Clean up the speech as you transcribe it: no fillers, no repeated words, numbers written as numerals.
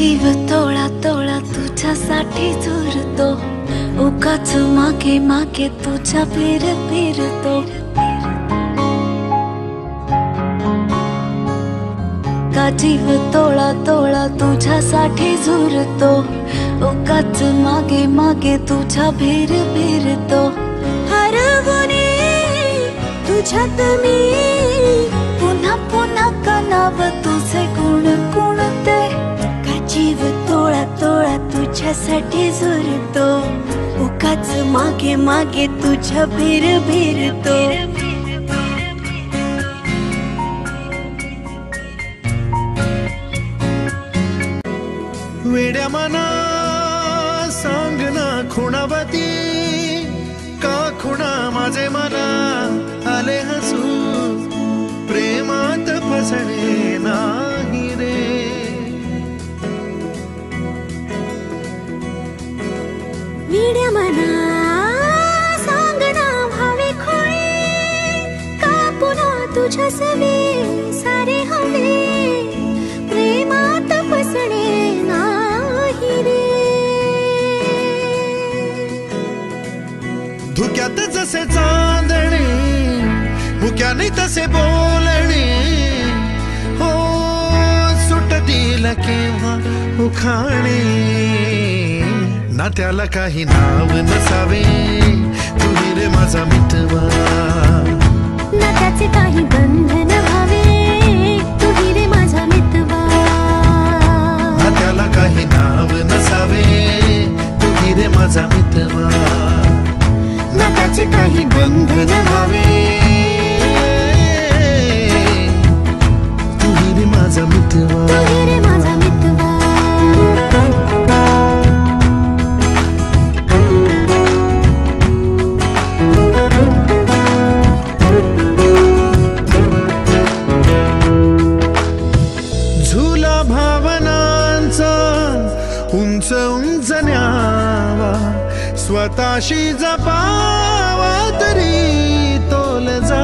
जीव तोळा तोळा तुझ्यासाठी झुरतो, उगाच मागे मागे तुझ्या फिरतो. का जीव तोळा तोळा तुझ्यासाठी झुरतो, उगाच मागे मागे तुझ्या फिरतो. हरवणे तुझ्यात मी पुन्हा पुन्हा कलाव तुझे गुण गुणते. का जीव तोळा तोळा तुझ्यासाठी झुरतो, उगाच मागे मागे तुझ्या फिरतो. वेड्या मना सांग ना खुणावती, का खुणा माझे मना आले हसू. प्रेमात फसणे नाही रे. वेड्या मना सांग ना भावे खोळे, का पुन्हा तुझ्या सवे सारे हवे. प्रेमात फसणे नाही रे. धुक्यात जसे चांदणे, मुक्याने तसे बोलणे. हो सुटतील केव्हा उखाणे, ना त्याला काही नाव नसावे. तुही रे माझा मितवा, ना त्याचे काही बंधन व्हावे. तुही रे माझा मितवा, ना त्याला काही नाव नसावे. तुही रे माझा मितवा, ना त्याचे काही बंधन व्हावे. तुही रे माझा मितवा, तुही रे माझा मितवा. झुला भावनांचा उंच उंच न्यावा, स्वतःशी जपावा तरी तोल जा.